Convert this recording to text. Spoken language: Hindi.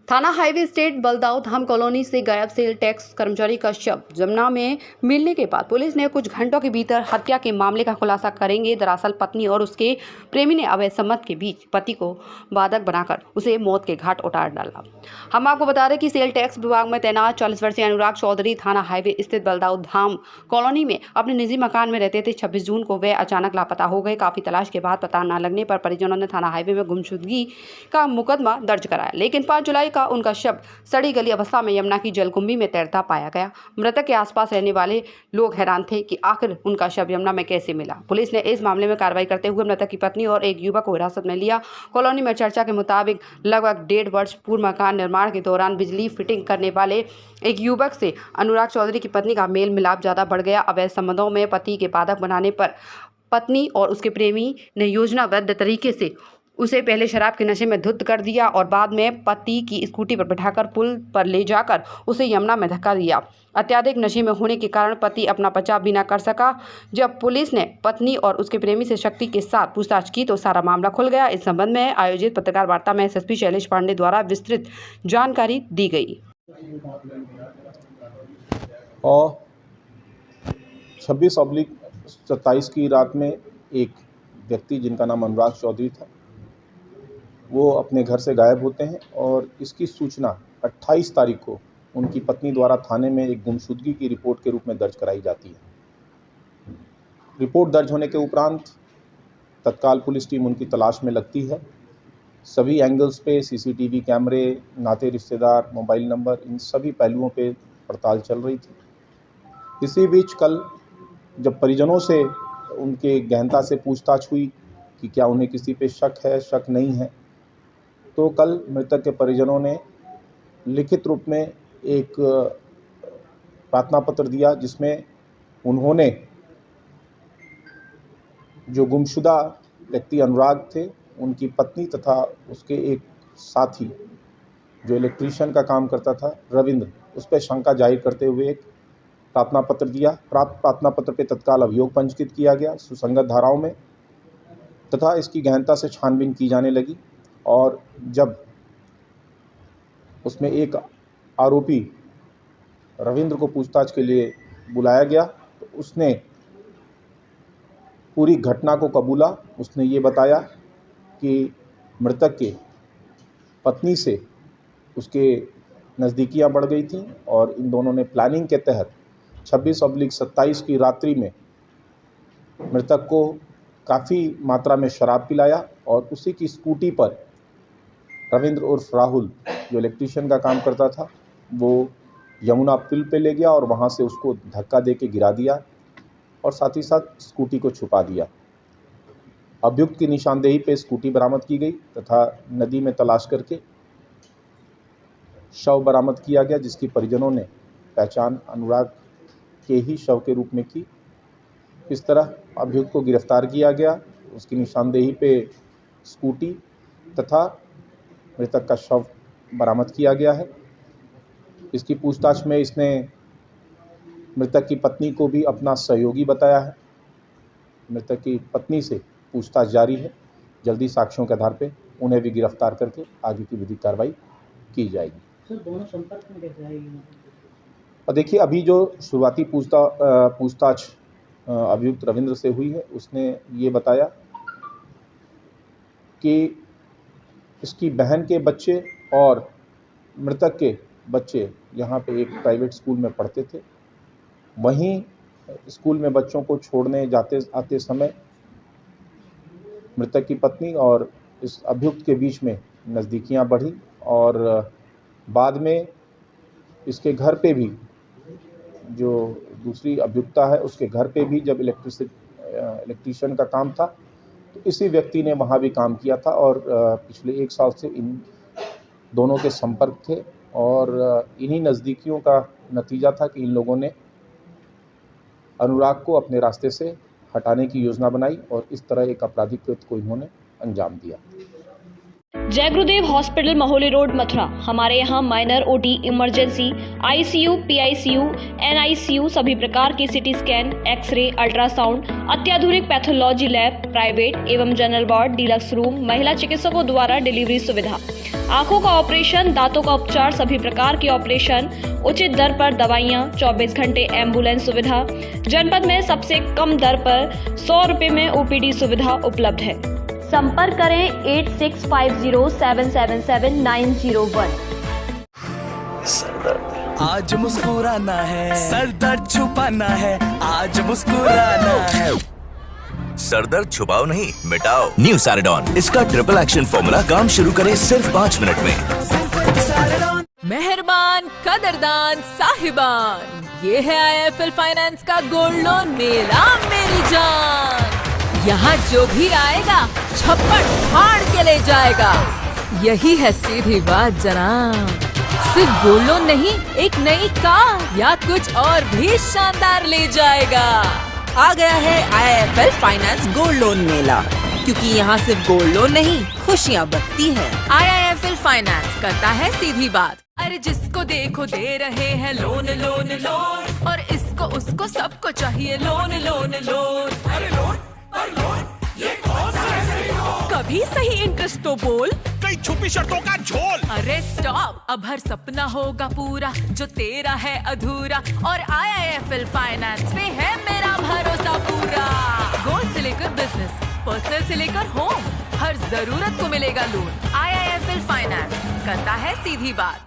थाना हाईवे स्टेट बलदाऊ धाम कॉलोनी से गायब सेल टैक्स कर्मचारी का शव जमुना में मिलने के बाद पुलिस ने कुछ घंटों के भीतर हत्या के मामले का खुलासा करेंगे। दरअसल पत्नी और उसके प्रेमी ने अवैध संबंध के बीच पति को बाधक बनाकर उसे मौत के घाट उतार डाला। हम आपको बता दें कि सेल टैक्स विभाग में तैनात 40 वर्षीय अनुराग चौधरी थाना हाईवे स्थित बलदाऊ धाम कॉलोनी में अपने निजी मकान में रहते थे। 26 जून को वे अचानक लापता हो गए। काफी तलाश के बाद पता न लगने पर परिजनों ने थाना हाईवे में गुमशुदगी का मुकदमा दर्ज कराया, लेकिन 5 जुलाई का उनका शव सड़ी गली अवस्था में यमुना की जलकुंभी में तैरता पाया गया। मृतक के आसपास रहने वाले लोग हैरान थे कि आखिर उनका शव यमुना में कैसे मिला। पुलिस ने इस मामले में कार्रवाई करते हुए मृतक की पत्नी और एक युवक को हिरासत में लिया। कॉलोनी में चर्चा के मुताबिक लगभग 1.5 वर्ष पूर्व मकान निर्माण के दौरान बिजली फिटिंग करने वाले एक युवक से अनुराग चौधरी की पत्नी का मेल मिलाप ज्यादा बढ़ गया। अवैध संबंधों में पति के बाधक बनाने पर पत्नी और उसके प्रेमी ने योजनाबद्ध तरीके से उसे पहले शराब के नशे में धुत कर दिया और बाद में पति की स्कूटी पर बिठाकर पुल पर ले जाकर उसे यमुना में धक्का दिया। अत्याधिक नशे में होने के कारण पति अपना बचाव भी न कर सका। जब पुलिस ने पत्नी और उसके प्रेमी से शक्ति के साथ पूछताछ की तो सारा मामला खुल गया। इस संबंध में आयोजित पत्रकार वार्ता में एसएसपी शैलेश पांडे द्वारा विस्तृत जानकारी दी गई। और 26/27 की रात में एक व्यक्ति जिनका नाम अनुराग चौधरी था, वो अपने घर से गायब होते हैं और इसकी सूचना 28 तारीख को उनकी पत्नी द्वारा थाने में एक गुमशुदगी की रिपोर्ट के रूप में दर्ज कराई जाती है। रिपोर्ट दर्ज होने के उपरांत तत्काल पुलिस टीम उनकी तलाश में लगती है। सभी एंगल्स पे सीसीटीवी कैमरे, नाते रिश्तेदार, मोबाइल नंबर, इन सभी पहलुओं पे पड़ताल चल रही थी। इसी बीच कल जब परिजनों से उनके गहनता से पूछताछ हुई कि क्या उन्हें किसी पे शक है, शक नहीं है, तो कल मृतक के परिजनों ने लिखित रूप में एक प्रार्थना पत्र दिया जिसमें उन्होंने जो गुमशुदा व्यक्ति अनुराग थे, उनकी पत्नी तथा उसके एक साथी जो इलेक्ट्रीशियन का काम करता था, रविंद्र, उस पर शंका जाहिर करते हुए एक प्रार्थना पत्र दिया। प्राप्त प्रार्थना पत्र पे तत्काल अभियोग पंजीकृत किया गया सुसंगत धाराओं में तथा इसकी गहनता से छानबीन की जाने लगी। और जब उसमें एक आरोपी रविंद्र को पूछताछ के लिए बुलाया गया तो उसने पूरी घटना को कबूला। उसने ये बताया कि मृतक के पत्नी से उसके नज़दीकियां बढ़ गई थीं और इन दोनों ने प्लानिंग के तहत 26/27 की रात्रि में मृतक को काफ़ी मात्रा में शराब पिलाया और उसी की स्कूटी पर रविंद्र उर्फ राहुल, जो इलेक्ट्रीशियन का काम करता था, वो यमुना पुल पे ले गया और वहाँ से उसको धक्का दे के गिरा दिया और साथ ही साथ स्कूटी को छुपा दिया। अभियुक्त की निशानदेही पे स्कूटी बरामद की गई तथा नदी में तलाश करके शव बरामद किया गया, जिसकी परिजनों ने पहचान अनुराग के ही शव के रूप में की। इस तरह अभियुक्त को गिरफ्तार किया गया। उसकी निशानदेही पे स्कूटी तथा मृतक का शव बरामद किया गया है। इसकी पूछताछ में इसने मृतक की पत्नी को भी अपना सहयोगी बताया है। मृतक की पत्नी से पूछताछ जारी है। जल्दी साक्ष्यों के आधार पे उन्हें भी गिरफ्तार करके आगे की विधिक कार्रवाई की जाएगी। सर, दोनों संपर्क में कैसे आएगी? और देखिए, अभी जो शुरुआती पूछताछ अभियुक्त रविंद्र से हुई है, उसने ये बताया कि इसकी बहन के बच्चे और मृतक के बच्चे यहाँ पे एक प्राइवेट स्कूल में पढ़ते थे। वहीं स्कूल में बच्चों को छोड़ने जाते आते समय मृतक की पत्नी और इस अभियुक्त के बीच में नज़दीकियाँ बढ़ी और बाद में इसके घर पे भी, जो दूसरी अभियुक्ता है, उसके घर पे भी जब इलेक्ट्रीशियन का काम था तो इसी व्यक्ति ने वहाँ भी काम किया था और पिछले 1 साल से इन दोनों के संपर्क थे और इन्हीं नज़दीकियों का नतीजा था कि इन लोगों ने अनुराग को अपने रास्ते से हटाने की योजना बनाई और इस तरह एक आपराधिक कृत्य को इन्होंने अंजाम दिया। जय गुरुदेव हॉस्पिटल महोली रोड मथुरा। हमारे यहाँ minor OT, emergency, ICU, PICU, NICU, सभी प्रकार के सीटी स्कैन, एक्सरे, अल्ट्रासाउंड, अत्याधुनिक पैथोलॉजी लैब, प्राइवेट एवं जनरल वार्ड, डिलक्स रूम, महिला चिकित्सकों द्वारा डिलीवरी सुविधा, आंखों का ऑपरेशन, दांतों का उपचार, सभी प्रकार के ऑपरेशन, उचित दर पर दवाइयाँ, 24 घंटे एम्बुलेंस सुविधा, जनपद में सबसे कम दर पर 100 रुपए में ओपीडी सुविधा उपलब्ध है। संपर्क करें 8650777901। आज मुस्कुराना है, सर दर्द छुपाना है, आज मुस्कुराना है। सर दर्द छुपाओ नहीं, मिटाओ। न्यू सैरिडॉन, इसका ट्रिपल एक्शन फॉर्मूला काम शुरू करे सिर्फ 5 मिनट में। मेहरबान, कदरदान, साहिबान, ये है IIFL फाइनेंस का गोल्ड लोन मेला मेरी जान। यहाँ जो भी आएगा छप्पड़ फाड़ के ले जाएगा, यही है सीधी बात जनाब। सिर्फ गोल्ड लोन नहीं, एक नई कार या कुछ और भी शानदार ले जाएगा। आ गया है IIFL फाइनेंस गोल्ड लोन मेला, क्योंकि यहाँ सिर्फ गोल्ड लोन नहीं, खुशियाँ बरती है। IIFL फाइनेंस करता है सीधी बात। अरे जिसको देखो दे रहे हैं लोन लोन लोन, और इसको उसको सबको चाहिए लोन लोन लोन। अरे लोन पर लोन, ये कौन सा है लोन? कभी सही इंटरेस्ट तो बोल, कई छुपी शर्तों का झोल। अरे स्टॉप, अब हर सपना होगा पूरा जो तेरा है अधूरा, और IIFL फाइनेंस पे है मेरा भरोसा पूरा। गोल्ड से लेकर बिजनेस, पर्सनल से लेकर होम, हर जरूरत को मिलेगा लोन। IIFL फाइनेंस करता है सीधी बात।